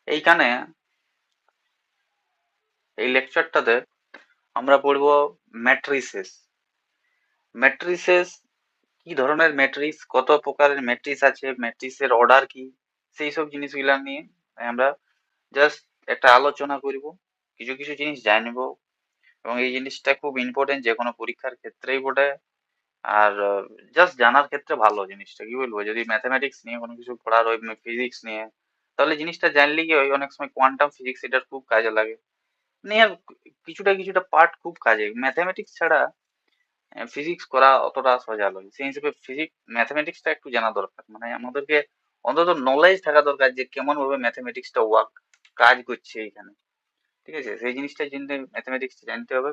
এইখানে এই লেকচারটাতে আমরা পড়বো ম্যাট্রিসেস। ম্যাট্রিসেস কি ধরনের ম্যাট্রিক্স, কত প্রকারের ম্যাট্রিক্স আছে, ম্যাট্রিক্সের অর্ডার কি, সেই সব জিনিসগুলা নিয়ে আমরা জাস্ট একটা আলোচনা করব, কিছু কিছু জিনিস জানবো। এবং এই জিনিসটা খুব ইম্পর্টেন্ট, যে কোনো পরীক্ষার ক্ষেত্রেই বটে। আর জাস্ট জানার ক্ষেত্রে ভালো জিনিসটা, কি বলবো, যদি ম্যাথামেটিক্স নিয়ে কোনো কিছু পড়ার হয়, ফিজিক্স নিয়ে, তাহলে জিনিসটা জানলে কি হয়, অনেক সময় কোয়ান্টাম ফিজিক্স এটার খুব কাজে লাগে। নিয়ে আর কিছুটা কিছুটা পার্ট খুব কাজে, ম্যাথামেটিক্স ছাড়া ফিজিক্স করা অতটা সোজা নয়। সেই হিসেবে ফিজিক্স ম্যাথামেটিক্সটা একটু জানা দরকার, মানে আমাদেরকে অন্তত নলেজ থাকা দরকার যে কেমন ভাবে ম্যাথামেটিক্সটা কাজ করছে এইখানে। ঠিক আছে, সেই জিনিসটা জেনে ম্যাথামেটিক্স জানতে হবে।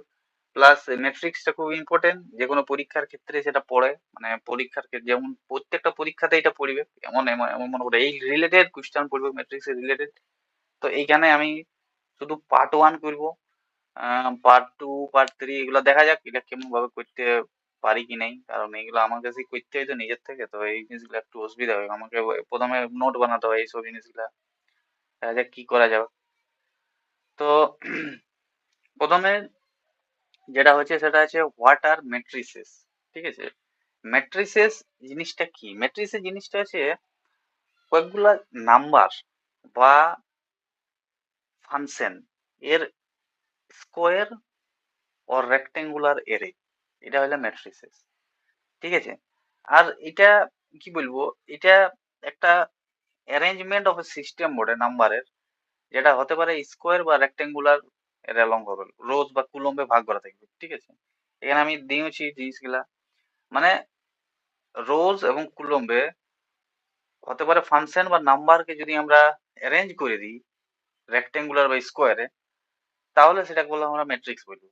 প্লাস ম্যাট্রিক্সটা খুব ইম্পর্টেন্ট, যে কোনো পরীক্ষার ক্ষেত্রে সেটা পড়ে, মানে পরীক্ষার ক্ষেত্রে যেমন প্রত্যেকটা পরীক্ষাতে এটা পড়বে, এমন এমন এমন মনে করে এই রিলেটেড কোশ্চেন পড়বে ম্যাট্রিক্স এর রিলেটেড। তো এইখানে আমি শুধু পার্ট ওয়ান করবো, পার্ট টু পার্ট থ্রি এগুলো দেখা যাক এটা কেমন ভাবে করতে পারি কি নাই, কারণ এগুলো আমার কাছে করতে হয় তো নিজের থেকে, তো এই জিনিসগুলো একটু অসুবিধা হয় আমাকে, প্রথমে নোট বানাতে হয় এইসব জিনিসগুলা, দেখা যাক কি করা যাবে। তো প্রথমে যেটা হচ্ছে সেটা হচ্ছে হোয়াট আর ম্যাট্রিসেস। ঠিক আছে, ম্যাট্রিসেস জিনিসটা কি, ম্যাট্রিসেস জিনিসটা হচ্ছে কয়েকগুলা নাম্বার বা ফাংশন এর স্কোয়ার ও রেক্টেঙ্গুলার এরে, এটা হলো ম্যাট্রিসেস। ঠিক আছে, আর এটা কি বলবো, এটা একটা অ্যারেঞ্জমেন্ট অফ এ সিস্টেম বটে নাম্বারের, যেটা হতে পারে স্কোয়ার বা রেক্টেঙ্গুলার এর অ্যালং হবে, রোজ বা কুলম্বে ভাগ করা থাকবে। ঠিক আছে, এখানে আমি দিয়েছি জিনিসগুলা, মানে রোজ এবং কুলম্বে হতে পারে ফাংশন বা নাম্বারকে যদি আমরা অ্যারেঞ্জ করে দিই রেক্টেঙ্গুলার বা স্কোয়ারে, তাহলে সেটাকে বলবো আমরা ম্যাট্রিক্স বলবো।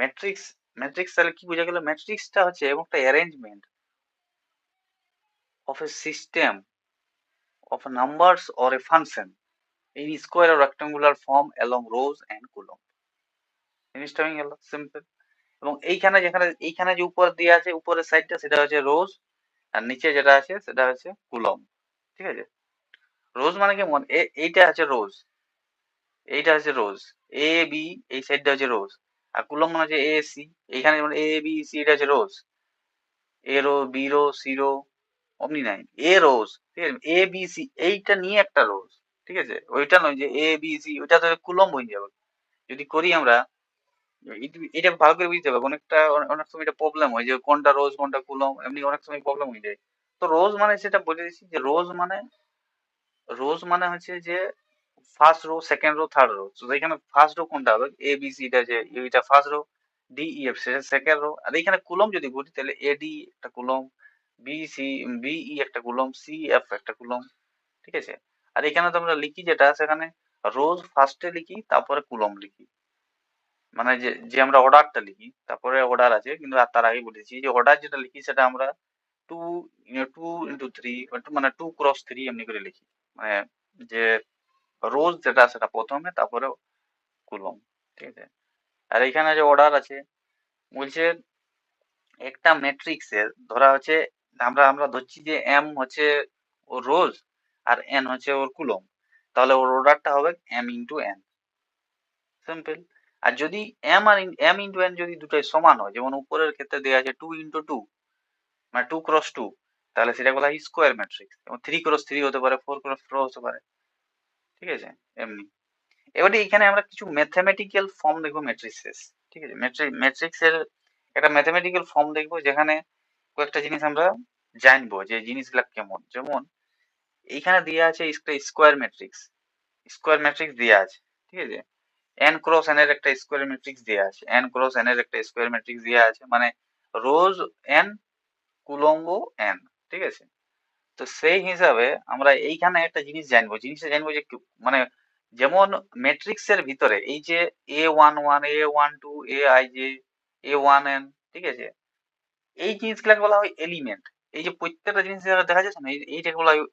ম্যাট্রিক্স, ম্যাট্রিক্স তাহলে কি বোঝা গেল, ম্যাট্রিক্সটা হচ্ছে একটা arrangement of a system of numbers or a function in square or rectangular form along rows and column। জিনিসটা হয়ে গেল সিম্পল। এবং এইখানে যেখানে এইখানে যে উপর দিয়ে আছে উপরের সাইডটা সেটা হচ্ছে রোজ, আর নিচে যেটা আছে সেটা হচ্ছে কুলম। ঠিক আছে, রোজ মানে কেমন, এইটা আছে রোজ, এইটা হচ্ছে রোজ, এ বি, এই সাইডটা হচ্ছে রোজ। আর কুলম মানে হচ্ছে এ সি, এইখানে যেমন এ বি সি, এটা হচ্ছে rows, A row B row C row, অমনি নাই, এ রোজ। ঠিক আছে, এ বি সি এইটা নিয়ে একটা রোজ। ঠিক আছে, ওইটা নয় যে এ বি সি, ওইটা তো কুলম হয়ে যাবে যদি করি আমরা। এটা ভালো করে বুঝতে হবে, অনেকটা অনেক সময় এটা প্রবলেম হয় যে কোনটা রোজ কোনটা কুলম, এমনি অনেক সময় প্রবলেম হয়ে যায়। তো রোজ মানে সেটা বলে দিচ্ছি যে রোজ মানে হচ্ছে যে first row second rho third rho. তো এখানে ফার্স্ট রো কোনটা হবে, এ বি সি, এটা যে এটা first row, D E F সেটা সেকেন্ড রো। আর এখানে কুলম যদি বলি তাহলে এ ডি একটা column, B C B E একটা কুলম, সি এফ একটা কুলম। ঠিক আছে, আর এখানে তো আমরা লিখি যেটা সেখানে রোজ ফার্স্টে লিখি তারপরে কুলম লিখি, মানে যে যে আমরা অর্ডারটা লিখি তারপরে অর্ডার আছে, কিন্তু আর তার আগে বলেছি যে অর্ডার যেটা লিখি সেটা আমরা টু টু ইন্টু থ্রি, মানে টু ক্রস থ্রি এমনি করে লিখি, মানে যে রোজ যেটা সেটা প্রথমে তারপরে কুলম। ঠিক আছে, আর এখানে যে অর্ডার আছে বলছে একটা ম্যাট্রিক্সের ধরা হচ্ছে, আমরা আমরা ধরছি যে এম হচ্ছে ওর রোজ আর এন হচ্ছে ওর কুলম, তাহলে ওর অর্ডারটা হবে এম ইন্টু এন, সিম্পল। আর যদি এম আর এম ইন্টু এন যদি দুটোই সমান হয়, যেমন উপরের ক্ষেত্রে দেওয়া আছে টু ইন্টু টু, মানে টু ক্রস টু, তাহলে সেটা বলা হয় স্কোয়ার ম্যাট্রিক্স। এবং থ্রি ক্রস থ্রি হতে পারে, ফোর ক্রস ফোর হতে পারে। ঠিক আছে, এমনি। এবারে এখানে আমরা কিছু ম্যাথমেটিক্যাল ফর্ম দেখবো ম্যাট্রিক্সের। ঠিক আছে, ম্যাট্রিক্সের একটা ম্যাথমেটিক্যাল ফর্ম দেখবো, যেখানে কয়েকটা জিনিস আমরা জানবো যে জিনিসগুলা কেমন। যেমন এইখানে দেওয়া আছে স্কোয়ার ম্যাট্রিক্স, স্কোয়ার ম্যাট্রিক্স দেওয়া আছে। ঠিক আছে, এন ক্রস এন এর একটা স্কোয়ার ম্যাট্রিক্স দেওয়া আছে, এন ক্রস এন এর একটা স্কোয়ার ম্যাট্রিক্স দেওয়া আছে, মানে রোজ এন কুলম্ব এন। ঠিক আছে, তো সেই হিসাবে আমরা এইখানে একটা জিনিস জানবো, জিনিসটা জানবো যে মানে যেমন ম্যাট্রিক্স এর ভিতরে এই যে a one one, a one two, a i j, a one n, ঠিক আছে, এই জিনিসগুলোকে বলা হয় এলিমেন্ট। এই যে প্রত্যেকটা জিনিস দেখা যাচ্ছে না, এইটাকে বলা হয়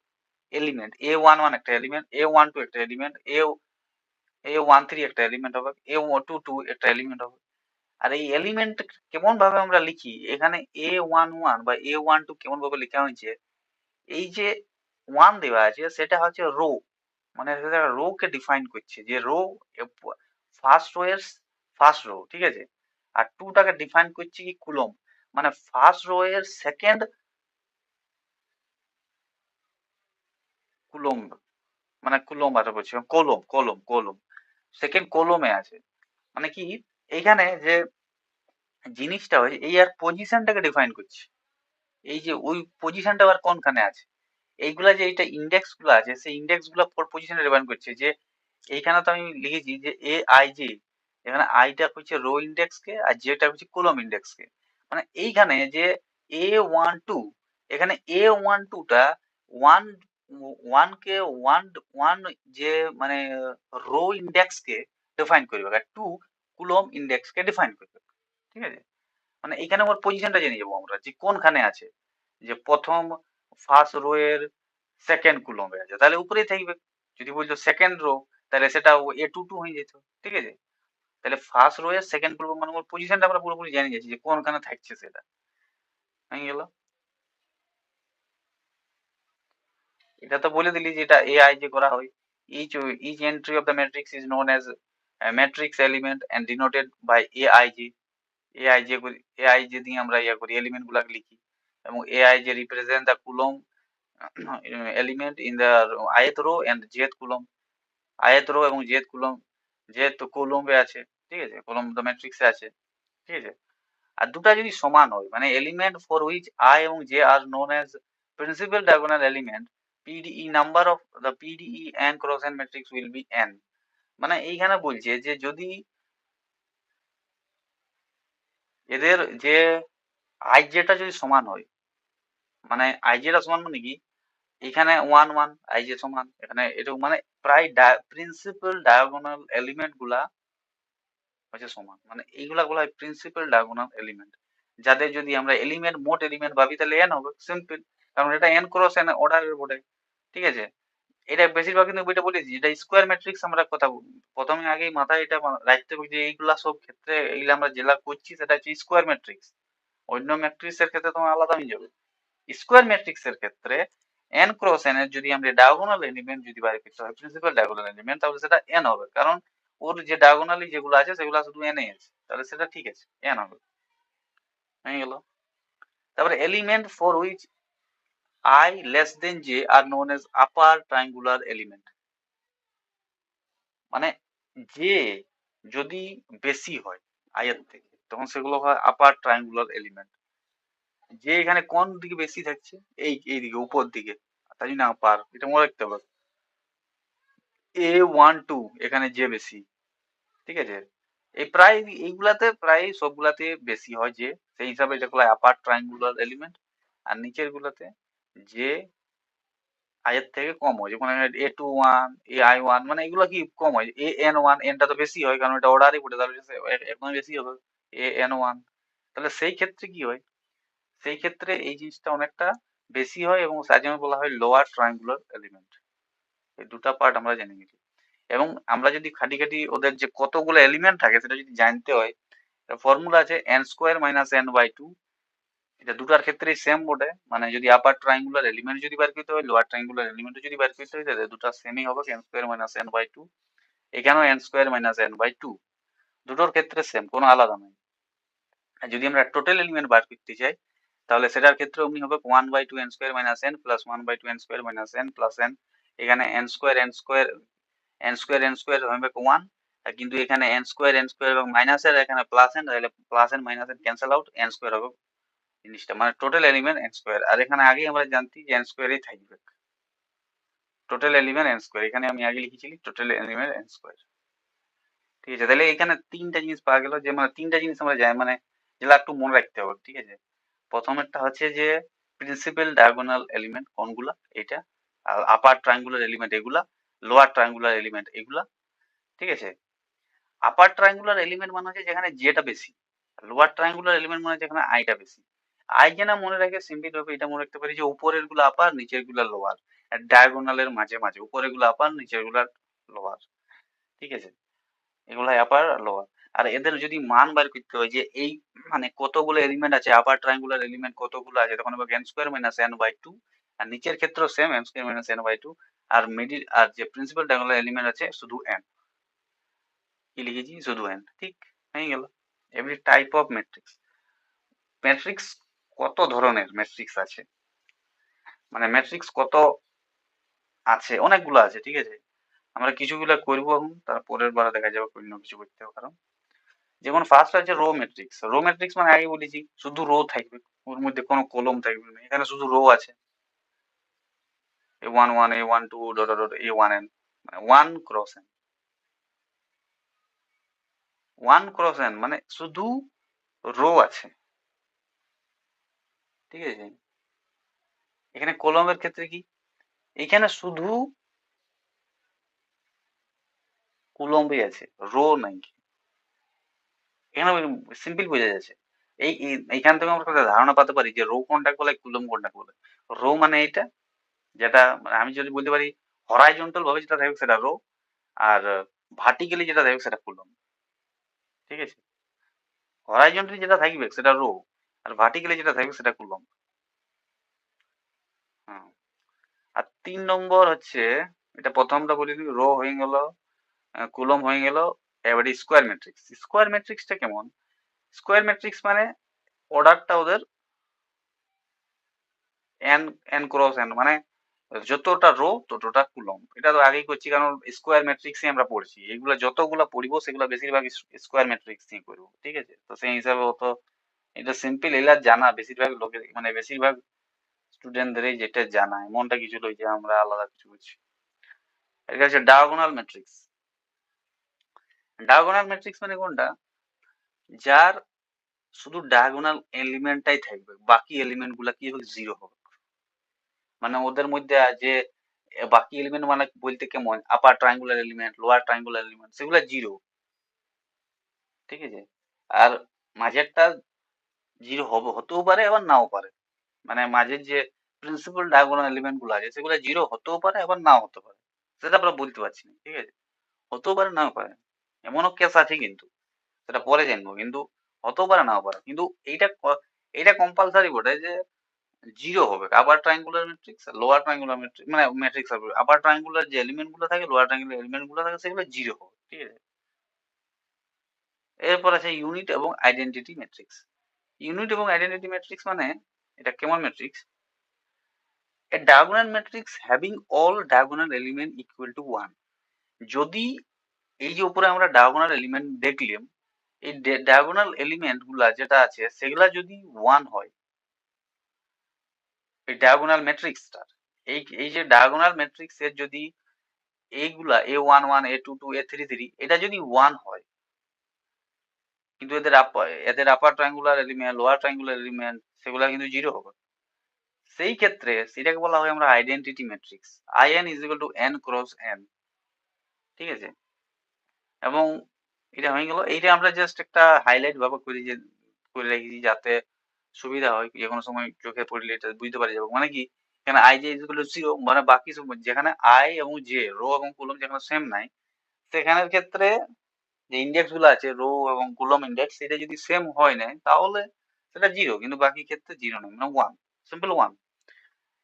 এলিমেন্ট। এ ওয়ান ওয়ান একটা এলিমেন্ট, এ ওয়ান টু একটা এলিমেন্ট, এ ওয়ান থ্রি একটা এলিমেন্ট হবে, এ টু টু একটা এলিমেন্ট হবে। আর এই এলিমেন্ট কেমন ভাবে আমরা লিখি, এখানে এ ওয়ান ওয়ান বা এ ওয়ান টু কেমন ভাবে লেখা হয়েছে, এই যে ওয়ান দেওয়া আছে সেটা হচ্ছে রো, মানে রো কে ডিফাইন করছে যে রো ফার্স্ট রো এর ফার্স্ট রো, ঠিক আছে, আর টুটাকে ডিফাইন করছে কি কুলম, মানে ফার্স্ট রো এর সেকেন্ড কুলম, মানে কুলম আর বলছি কলম কলম কলম, সেকেন্ড কলমে আছে। মানে কি এইখানে যে জিনিসটা হয় এই আর পজিশনটাকে ডিফাইন করছে, এই যে ওই পজিশনটা আবার কোনখানে আছে, এইগুলা যে এইটা ইন্ডেক্স গুলো আছে সেই ইন্ডেক্স গুলো ফর পজিশনে ডিফাইন করছে। যে এইখানে তো আমি লিখেছি যে এ আই জি, এখানে আইটা হচ্ছে রো ইন্ডেক্স কে আর যেটা হচ্ছে কলম ইন্ডেক্স কে। মানে এইখানে যে A12, এখানে A12টা ওয়ান ওয়ান কে ওয়ান ওয়ান যে মানে রো ইন্ডেক্স কে ডিফাইন করবে আর টু কুলম ইন্ডেক্স কে ডিফাইন করবে, ঠিক আছে। মানে এখানে ওর পজিশনটা জেনে যাবো আমরা যে কোনখানে আছে, যে প্রথম ফার্স্ট রো এর সেকেন্ড কুলমে আছে তাহলে উপরেই থাকবে। যদি বলতো সেকেন্ড রো তাহলে সেটা A22 হয়ে যেত, ঠিক আছে। তাহলে ফার্স্ট রো এর সেকেন্ড কুলম মানে ওর পজিশনটা আমরা পুরোপুরি জেনে যাচ্ছি যে কোনখানে থাকছে সেটা হয়ে গেল। এটা তো বলে দিলি যে এটা এআই যে করা হয়, each each entry of the matrix is known as a matrix element and denoted by aij। AI যে দিয়ে আমরা ইয়া করি এলিমেন্ট গুলাকে লিখি, এবং এআই যে represent the column element in the ith row and jth column, ith row এবং jth column, jth কুলমে আছে, ঠিক আছে, কুলম দ্য ম্যাট্রিক্সে আছে, ঠিক আছে। আর দুটা যদি সমান হয় মানে এলিমেন্ট ফর হুইচ আই এবং J are known as principal diagonal element, PDE number of the PDE N cross N matrix will be N. মানে এইখানে বলছে যে যদি এদের যে আই জেটা যদি সমান হয়, মানে আই জেটা সমান মানে কি এখানে ওয়ান ওয়ান আই জে সমান এখানে এটা মানে প্রায় প্রিন্সিপাল ডায়াগোনাল এলিমেন্ট গুলা হচ্ছে সমান, মানে এইগুলা বলা হয় প্রিন্সিপাল ডায়াগোনাল এলিমেন্ট। যাদের যদি আমরা এলিমেন্ট মোট এলিমেন্ট ভাবি তাহলে এন হবে সিম্পল, কারণ এটা এন ক্রস এন অর্ডারের বটে, ঠিক আছে। এটা বেশিরভাগ কিন্তু বইটা বলেছি এটা স্কোয়ার ম্যাট্রিক্স আমরা কথা প্রথমে আগেই মাথায় এটা রাখতে হবে যে এইগুলা সব ক্ষেত্রে এইগুলা আমরা যেটা করছি সেটা হচ্ছে স্কোয়ার ম্যাট্রিক্স। অন্য ম্যাট্রিক্স এর ক্ষেত্রে তোমার আলাদা হয়ে যাবে। স্কোয়ার ম্যাট্রিক্স এর ক্ষেত্রে এন ক্রস এন এর যদি আমরা ডায়াগোনাল এলিমেন্ট যদি বাইর করতে হয় প্রিন্সিপাল ডায়াগোনাল এলিমেন্ট তাহলে সেটা এন হবে, কারণ ওর যে ডায়াগোনালি যেগুলো আছে সেগুলো শুধু এন আছে, তাহলে সেটা ঠিক আছে এন হবে হয়ে গেল। তারপরে element for which I less than J are known as upper triangular element. মানে যে যদি বেশি হয় আয়ের থেকে তখন সেগুলো হয় আপার ট্রায়াঙ্গুলার এলিমেন্ট। যে এখানে কোন দিকে বেশি থাকছে এই দিকে উপর দিকে, তাই না আপার, এটা মনে রাখতে হবে। A12 এখানে যে বেশি, ঠিক আছে। এই প্রায় এইগুলাতে প্রায় সবগুলাতে বেশি হয় যে, সেই হিসাবে যেগুলো আপার ট্রায়াঙ্গুলার এলিমেন্ট। আর নিচের গুলাতে যে আয়ের থেকে কম হয়, যেমন A21 AI1 মানে এগুলো কি কম হয়, AN1 এনটা তো বেশি হয় কারণ এটা অর্ডারই পড়ে তাহলে একদম বেশি হবে AN1। তাহলে সেই ক্ষেত্রে কি হয়, সেই ক্ষেত্রে এই জিনিসটা অনেকটা বেশি হয় এবং তার জন্য বলা হয় লোয়ার ট্রায়াঙ্গুলার এলিমেন্ট। এই দুটা পার্ট আমরা জেনে নিই। এবং আমরা যদি খাটি খাটি ওদের যে কতগুলো এলিমেন্ট থাকে সেটা যদি জানতে হয়, ফর্মুলা আছে n square minus n by two. এটা দুটার ক্ষেত্রেই সেম বটে, মানে যদি আপার ট্রায়াঙ্গুলার এলিমেন্ট যদি বের করতে হয় লোয়ার ট্রায়াঙ্গুলার এলিমেন্ট যদি বের করতে হয় তাহলে দুটা সেমই হবে n square minus n by two. এখানেও n square minus n by two, দুটোর ক্ষেত্রে সেম, কোনো আলাদা নেই। আর যদি আমরা টোটাল এলিমেন্ট বার করতে চাই তাহলে সেটার ক্ষেত্রে অমনি হবে one by two n square minus n plus one by two n square minus n plus n. এখানে এন স্কোয়ার এন স্কোয়ার হবে ওয়ান, কিন্তু এখানে এন স্কোয়ার এবং মাইনাস এর এখানে প্লাস এন, তাহলে plus n minus n cancel out, n square হবে জিনিসটা, মানে টোটাল এলিমেন্ট এন স্কোয়ার। আর এখানে আগেই আমরা জানতি যে এন স্কোয়ারই থাকবে, টোটাল এলিমেন্ট এন স্কোয়ার, এখানে আমি আগে লিখেছিলি টোটাল এলিমেন্ট এন স্কোয়ার, ঠিক আছে। তাহলে এখানে তিনটা জিনিস পাওয়া গেল, যে মানে তিনটা জিনিস আমরা যাই মানে যেগুলো একটু মনে রাখতে হবে, ঠিক আছে। প্রথমেরটা হচ্ছে যে প্রিন্সিপাল ডায়াগোনাল এলিমেন্ট কোনগুলা এটা, আর আপার ট্রায়াঙ্গুলার এলিমেন্ট এগুলা, লোয়ার ট্রায়াঙ্গুলার এলিমেন্ট এগুলা, ঠিক আছে। আপার ট্রায়াঙ্গুলার এলিমেন্ট মানে হচ্ছে যেখানে জেটা বেশি, লোয়ার ট্রায়াঙ্গুলার এলিমেন্ট মানে হচ্ছে যেখানে আইটা বেশি। আই যে না মনে রাখে সিম্পল ভাবে এটা মনে রাখতে পারি যে উপরের গুলো আপার নিচের গুলা লোয়ার, আর ডায়াগোনালের মাঝে মাঝে উপরের গুলো আপার নিচের গুলা লোয়ার, ঠিক আছে। এগুলো আপার আর লোয়ার। আর এদের যদি মান বার করতে হয় যে এই মানে কতগুলো এলিমেন্ট আছে আপার ট্রায়াঙ্গুলার এলিমেন্ট কতগুলো আছে তখন হবে n square minus n by two. আর নিচের ক্ষেত্রেও same n square minus n by two. আর মিডিল আর যে প্রিন্সিপাল ডায়াগোনাল এলিমেন্ট আছে শুধু n, কি লিখেছি শুধু n, ঠিক হয়ে গেল। Every type of matrix, matrix কত ধরনের ম্যাট্রিক্স আছে, মানে ম্যাট্রিক্স কত আছে, অনেকগুলো আছে, ঠিক আছে। আমরা কিছুগুলো করবো এখন, তারপরের বার দেখা যাবে অন্য কিছু করতে হবে। কারণ যেমন ফার্স্ট আছে রো ম্যাট্রিক্স। রো ম্যাট্রিক্স মানে আগে বলেছি শুধু রো থাকবে, ওর মধ্যে কোনো কলম থাকবে না, এখানে শুধু রো আছে। A11 A12 dot dot A1n, মানে 1 × n, 1 × n মানে শুধু রো আছে, ঠিক আছে। এখানে কলমের ক্ষেত্রে কি, এখানে শুধু কলমই আছে, রো নাই। এখানে সিম্পল বোঝা যাচ্ছে। এইখান থেকে আমরা একটা ধারণা পাতে পারি যে রো কোনটা বলে, কুলম কোনটা বলে। রো মানে এটা যেটা, মানে আমি যদি বলতে পারি হরাইজন্টাল ভাবে যেটা থাকবে সেটা রো, আর ভার্টিক্যালি যেটা থাকবে সেটা কুলম, ঠিক আছে। হরাইজন্টালি যেটা থাকবে সেটা রো, আর ভার্টিক্যালি যেটা থাকবে সেটা কুলম। হ্যাঁ। আর 3 নম্বর হচ্ছে, এটা প্রথমটা বলি, রো হয়ে গেল, কুলম হয়ে গেল। এবারে স্কোয়ার ম্যাট্রিক্স। স্কোয়ার ম্যাট্রিক্সটা কেমন? স্কোয়ার ম্যাট্রিক্স মানে অর্ডারটা ওদের এন, n × n, মানে যতটা রো ততটা কুলম। এটা তো আগেই করছি, কারণ স্কোয়ার ম্যাট্রিক্সই আমরা পড়ছি। এগুলো যতগুলো পড়বো সেগুলো বেশিরভাগ স্কোয়ার ম্যাট্রিক্স নিয়ে করবো, ঠিক আছে। তো সেই হিসাবে অত এটা সিম্পল, এগুলা জানা বেশিরভাগ লোকের, মানে বেশিরভাগ স্টুডেন্টদেরই যেটা জানা, এমনটা কিছু নয় যে আমরা আলাদা কিছু বুঝছি। এটা হচ্ছে ডায়াগোনাল ম্যাট্রিক্স। ডায়াগোনাল ম্যাট্রিক্স মানে কোনটা? যার শুধু ডায়াগোনাল এলিমেন্টটাই থাকবে, বাকি এলিমেন্ট গুলা কি হবে, জিরো হবে। মানে ওদের মধ্যে যে বাকি এলিমেন্ট মানে বলতে কেমন, upper triangular element, lower triangular element, সেগুলো জিরো, ঠিক আছে। আর মাঝেরটা জিরো হবে, হতেও পারে আবার নাও পারে। মানে মাঝের যে প্রিন্সিপাল ডায়াগোনাল এলিমেন্ট গুলো আছে সেগুলো জিরো হতেও পারে আবার নাও হতে পারে, সেটা আমরা বলতে পারছি না, ঠিক আছে। হতেও পারে নাও পারে, এমনও কেস আছে কিন্তু, সেটা পরে জানবো। কিন্তু হতেও পারে নাও পারে, কিন্তু এইটা কম্পালসারি বটে যে জিরো হবে। আপার ট্রায়াঙ্গুলার ম্যাট্রিক্স আর লোয়ার ট্রায়াঙ্গুলার ম্যাট্রিক্স, মানে ম্যাট্রিক্স হবে, আপার ট্রায়াঙ্গুলার যে এলিমেন্ট গুলো থাকে, লোয়ার ট্রায়াঙ্গুলার এলিমেন্ট গুলো থাকে, সেগুলো জিরো হবে, ঠিক আছে। এরপর আছে ইউনিট এবং আইডেন্টিটি ম্যাট্রিক্স। ইউনিট এবং আইডেন্টিটি ম্যাট্রিক্স মানে এটা কেমন matrix? A diagonal matrix having all diagonal element equal to 1। যদি এই যে উপরে আমরা ডায়াগোনাল এলিমেন্ট দেখলাম, এই ডায়াগোনাল এলিমেন্ট গুলা যেটা আছে সেগুলা যদি 1 হয়, এই ডায়াগোনাল ম্যাট্রিক্সটার, এই যে ডায়াগোনাল ম্যাট্রিক্স এর যদি এইগুলা A11 A22 A33 এটা যদি 1 হয়, কিন্তু এদের upper triangular element, lower triangular element সেগুলা কিন্তু জিরো হবে। সেই ক্ষেত্রে সেটাকে বলা হয় আমরা identity matrix. IN = n × n, ঠিক আছে। এবং এটা হয়ে গেল। এইটা আমরা জাস্ট একটা হাইলাইট ভাবে করি, যে করে রেখেছি যাতে সুবিধা হয়, যে কোনো সময় চোখে পড়লে এটা বুঝতে পারা যাবে। মানে কি, এখানে i j = 0, মানে বাকি সব যেখানে i এবং j, রো এবং কলম যেখানে সেম নাই, সেখানের ক্ষেত্রে যে ইন্ডেক্স গুলো আছে, রো এবং কলম ইন্ডেক্স, সেটা যদি সেম হয় না তাহলে সেটা জিরো, কিন্তু বাকি ক্ষেত্রে জিরো নেই, মানে 1, সিম্পল 1।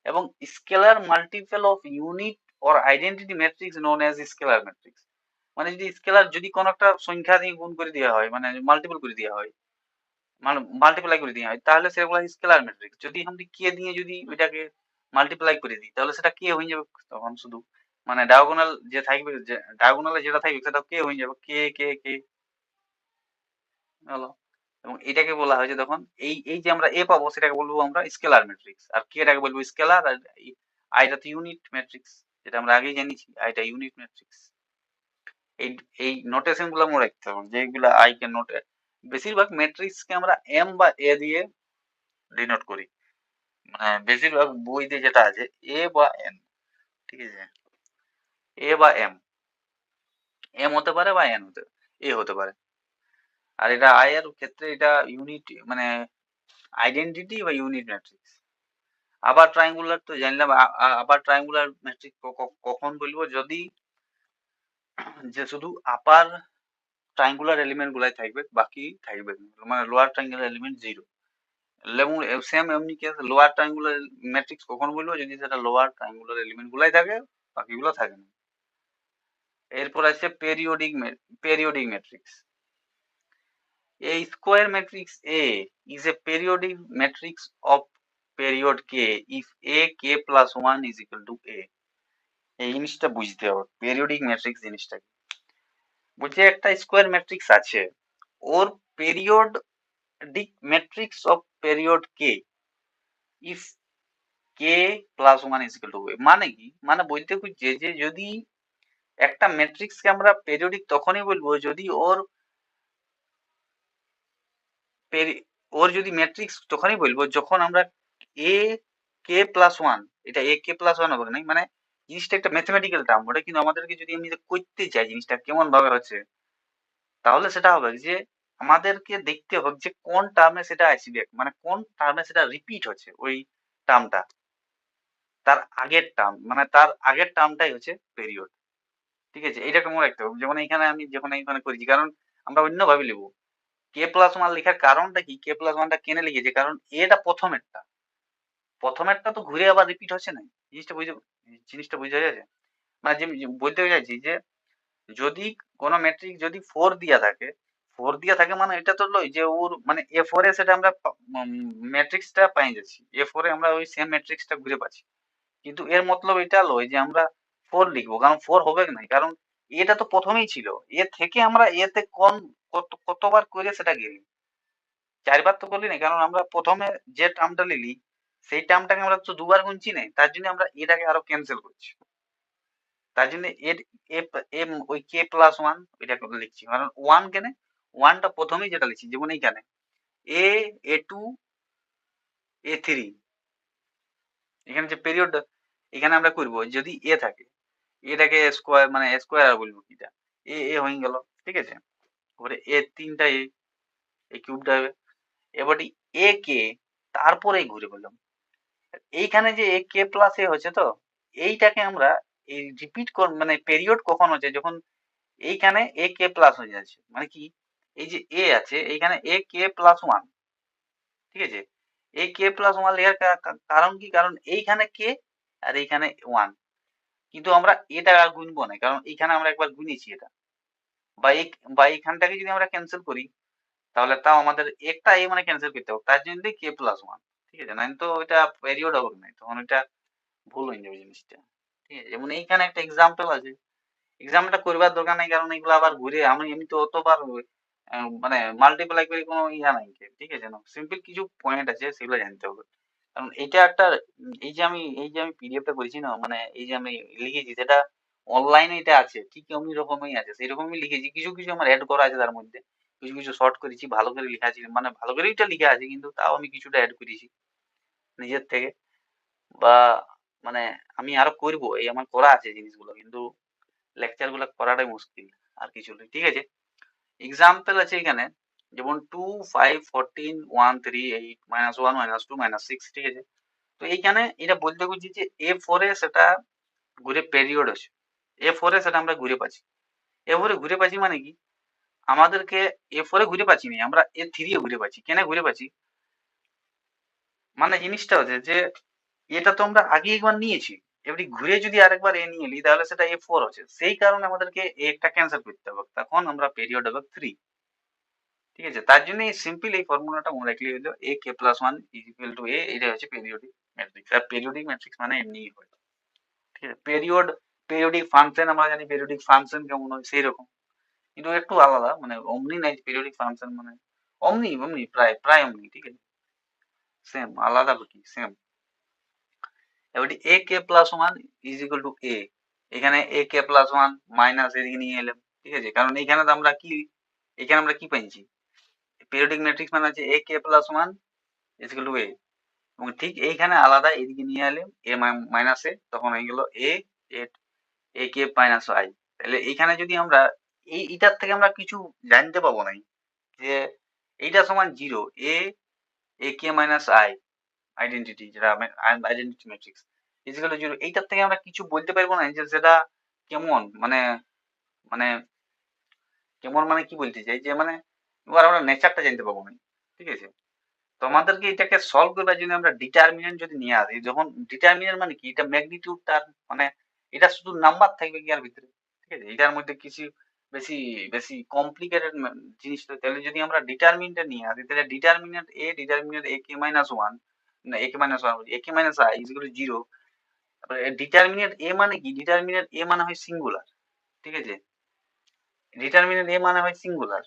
এবং scalar multiple of unit or identity matrix known as scalar matrix. মানে যদি স্কেলার, যদি কোনো একটা সংখ্যা দিয়ে গুণ করে দেওয়া হয়, মানে মাল্টিপল করে দেওয়া হয়, মানে মাল্টিপ্লাই করে দেওয়া হয়, তাহলে সেগুলো স্কেলার ম্যাট্রিক্স। যদি আমি কে দিয়ে যদি ওইটাকে মাল্টিপ্লাই করে দিই, তাহলে সেটা কে হয়ে যাবে তখন শুধু, মানে ডায়াগোনাল যে থাকবে, যে ডায়াগোনালে যেটা থাকবে সেটা কে হয়ে যাবে, কে কে কে হলো। এবং এটাকে বলা হয় যে তখন এই এই যে আমরা এ পাবো সেটাকে বলবো আমরা স্কেলার ম্যাট্রিক্স, আর কেটাকে বলবো স্কেলার, আর আইটা তো ইউনিট ম্যাট্রিক্স, যেটা আমরা আগেই জানিছি, আইটা ইউনিট ম্যাট্রিক্স। এই এই নোটেশন গুলো মনে রাখতে হবে, যেগুলো আই কে নোটে, বেশিরভাগ ম্যাট্রিক্স কে আমরা এম বা এ দিয়ে ডিনোট করি, মানে বেশিরভাগ বইতে যেটা আছে এ বা এন, ঠিক আছে। এ বা এম, এম হতে পারে বা এন হতে, এ হতে পারে। আর এটা আই এর ক্ষেত্রে এটা ইউনিট, মানে আইডেন্টিটি বা ইউনিট ম্যাট্রিক্স। আবার ট্রায়াঙ্গুলার তো জানলাম, আবার ট্রায়াঙ্গুলার ম্যাট্রিক্স কখন বলবো, যদি যে শুধু আপার ট্রায়াঙ্গুলার এলিমেন্ট গুলাই থাকবে, বাকি থাকবে না, মানে লোয়ার ট্রায়াঙ্গুলার এলিমেন্ট জিরো। এবং সেম এমনি কেস লোয়ার ট্রায়াঙ্গুলার ম্যাট্রিক্স কখন বলবো, যদি সেটা লোয়ার ট্রায়াঙ্গুলার এলিমেন্ট গুলাই থাকে, বাকিগুলো থাকে না। এরপর আছে periodic matrix. A square matrix A is a periodic matrix of period K if A K plus 1 is equal to A. এই জিনিসটা বুঝতে হবে periodic matrix জিনিসটা কি। বলছে একটা স্কোয়ার ম্যাট্রিক্স আছে, ওর periodic matrix of period K if K plus 1 is equal to A, মানে কি, মানে বলতে খুঁজছে যে যদি একটা ম্যাট্রিক্সকে আমরা পেরিয়ডিক তখনই বলবো যদি ওর যদি ম্যাট্রিক্স তখনই বলবো যখন আমরা এ কে প্লাস ওয়ান, এটা এ কে প্লাস ওয়ান হবে না, মানে জিনিসটা একটা ম্যাথমেটিক্যাল টার্ম, ওটা কিন্তু আমাদেরকে যদি আমি করতে চাই জিনিসটা কেমন ভাবে হচ্ছে, তাহলে সেটা হবে যে আমাদেরকে দেখতে হবে যে কোন টার্মে সেটা আসবে, মানে কোন টার্মে সেটা রিপিট হচ্ছে ওই টার্মটা, তার আগের টার্ম, মানে তার আগের টার্মটাই হচ্ছে পেরিয়ড। ঠিক আছে, এটা কেমন রাখতে হবে, যেমন এখানে আমি যখন এইখানে করেছি, কারণ আমরা অন্যভাবে লিখবো। কে প্লাস ওয়ান লেখার কারণটা কি, কে প্লাস ওয়ানটা কেনে লিখেছে, কারণ এটা প্রথমেরটা তো ঘুরে আবার রিপিট হচ্ছে না। জিনিসটা বুঝে যাচ্ছে, মানে যে বলতে চাইছি যে যদি কোনো ম্যাট্রিক্স যদি ফোর দিয়া থাকে মানে এটা তো লয় যে ওর মানে এ ফোরে সেটা আমরা ম্যাট্রিক্সটা পাই যাচ্ছি, এ ফোরে আমরা ওই সেম ম্যাট্রিক্সটা ঘুরে পাচ্ছি, কিন্তু এর মতলব এটা লয় যে আমরা ফোর লিখবো, কারণ ফোর হবে না, কারণ এটা তো প্রথমেই ছিল, এ থেকে আমরা এতে কতবার করে সেটা গেলি, চারবার তো করলি না, কারণ আমরা প্রথমে যে টার্মটা নিলি সেই টার্মটাকে আমরা তো দুবার গুনছি না, তার জন্য আমরা এটাকে আরো ক্যান্সেল করছি, তার জন্য এর ওই কে প্লাস ওয়ান এটা লিখছি, কারণ ওয়ান কেনে, ওয়ানটা প্রথমেই যেটা লিখছি, যেমন এইখানে এ এ টু এ থ্রি, এখানে যে পিরিয়ড এখানে আমরা করবো যদি এ থাকে, এটাকে স্কোয়ার মানে স্কোয়ার আর বলবো কিটা, এ এ হয়ে গেল, ঠিক আছে, তারপরে এ তিনটা এ কিউবটা হবে, এবারে এ কে তারপরে ঘুরে বললাম, এইখানে যে এ কে প্লাস এ হচ্ছে তো, এইটাকে আমরা এই রিপিট মানে পেরিয়ড কখন হচ্ছে যখন এইখানে এ কে প্লাস হয়ে যাচ্ছে, মানে কি এই যে এ আছে এইখানে এ কে প্লাস ওয়ান, ঠিক আছে, এ কে প্লাস ওয়ান লেখার কারণ কি, কারণ এইখানে কে আর এইখানে ওয়ান, কিন্তু আমরা এটা আর গুনবো না, কারণ এইখানে আমরা একবার গুনেছি এটা, বা এই বা এইখানটাকে যদি আমরা ক্যান্সেল করি তাহলে তাও আমাদের একটা এ মানে ক্যান্সেল করতে হবে, তার জন্য কে প্লাস ওয়ান, ঠিক আছে, না তো ওইটা পেরিয়ড হবে না, তখন ওইটা ভুল হয়ে যাবে জিনিসটা, ঠিক আছে, যেমন এইখানে একটা এক্সাম্পল আছে, এক্সাম্পলটা করবার দরকার নাই, কারণ এগুলো আবার ঘুরে আমি তো অতবার মানে মাল্টিপ্লাই করে কোনো ইয়া নাই, ঠিক আছে না, সিম্পল কিছু পয়েন্ট আছে সেগুলো জানতে হবে, কারণ এটা একটা এই যে আমি পিডিএফটা করেছি না, মানে এই যে আমি লিখেছি সেটা অনলাইনে এটা আছে, ঠিক এমনি রকমই আছে, সেই রকমই লিখেছি, কিছু কিছু আমার অ্যাড করা আছে তার মধ্যে, কিছু কিছু শর্ট করেছি, ভালো করে লেখা আছে, মানে ভালো করেই এটা লিখা আছে, কিন্তু তাও আমি কিছুটা অ্যাড করেছি নিজের থেকে, বা মানে আমি আরো করবো, এই আমার করা আছে জিনিসগুলো, কিন্তু লেকচার গুলো করাটাই মুশকিল, আর কিছু নেই, ঠিক আছে। এক্সাম্পল আছে এখানে, যেমন 2 5 14 1 3 8 -1 -2 -6, ঠিক আছে, তো এইখানে এটা বলতে বুঝছি যে এ ফোরে সেটা ঘুরে পেরিয়ড আছে, এ ফোরে সেটা আমরা ঘুরে পাচ্ছি, এ ফোরে ঘুরে পাচ্ছি মানে কি, আমাদেরকে এ ফোরে ঘুরে পাচ্ছি না, আমরা এ থ্রি এ ঘুরে পাচ্ছি, কেন ঘুরে পাচ্ছি, মানে জিনিসটা হচ্ছে যে এটা তো আমরা আগে একবার নিয়েছি, এবারে ঘুরে যদি আরেকবার এ নিয়ে নিই তাহলে সেটা এ ফোর হচ্ছে, সেই কারণে আমাদেরকে একটা ক্যান্সেল করতে হবে, তখন আমরা পেরিয়ড হবে থ্রি, ঠিক আছে, তার জন্য এই সিম্পল এই ফর্মুলাটা মনে রাখলে হলো A k plus one is equal to A, এটা হচ্ছে পেরিয়ডিক ম্যাট্রিক্স, আর পেরিয়ডিক ম্যাট্রিক্স মানে এমনি হয়, ঠিক আছে, পেরিয়ডিক ফাংশন আমরা জানি, পেরিয়ডিক ফাংশন কেমন হয় সেই রকম, কিন্তু একটু আলাদা, মানে অমনি নাই পেরিয়ডিক ফাংশন, মানে অমনি অমনি প্রায় প্রায় অমনি, ঠিক আছে, সেম, আলাদা কি সেম। এবারে A k plus one is equal to A, এখানে A k plus one minus এদিকে নিয়ে এলাম, ঠিক আছে, কারণ এখানে তো আমরা কি, এখানে আমরা কি পাইছি, পেরিয়ডিক ম্যাট্রিক্স মানে হচ্ছে A k plus one is equal to A, এবং ঠিক এইখানে আলাদা এদিকে নিয়ে এলাম এ মাইনাস এ, তখন হয়ে গেল এ এ কে মাইনাস আই, তাহলে এইখানে যদি আমরা এইটার থেকে আমরা কিছু জানতে পাবো না যে এইটা সমান zero, A A k minus I identity, যেটা identity matrix is equal to zero, এইটার থেকে আমরা কিছু বলতে পারবো না যে সেটা কেমন, মানে মানে কেমন মানে কি বলতে চাই যে মানে এবার আমরা নেচারটা জানতে পাবো না, ঠিক আছে, তো আমাদেরকে এটাকে সলভ করবার জন্য আমরা ডিটারমিনেন্ট যদি নিয়ে আসি, যখন ডিটারমিনেন্ট মানে কি, এটা ম্যাগনিটিউড তার, মানে এটা শুধু নাম্বার থাকবে কি আর ভিতরে, ঠিক আছে? এটার মধ্যে কিছু বেশি বেশি কমপ্লিকেটেড জিনিস তো। তাহলে যদি আমরা ডিটারমিনেন্টটা নিয়ে আসি, তাহলে determinant A k minus one, না A k minus one, A k minus I is equal to zero. তারপরে ডিটারমিনেন্ট এ মানে কি? ডিটারমিনেন্ট এ মানে হয় সিঙ্গুলার, ঠিক আছে? ডিটারমিনেন্ট এ মানে হয় সিঙ্গুলার।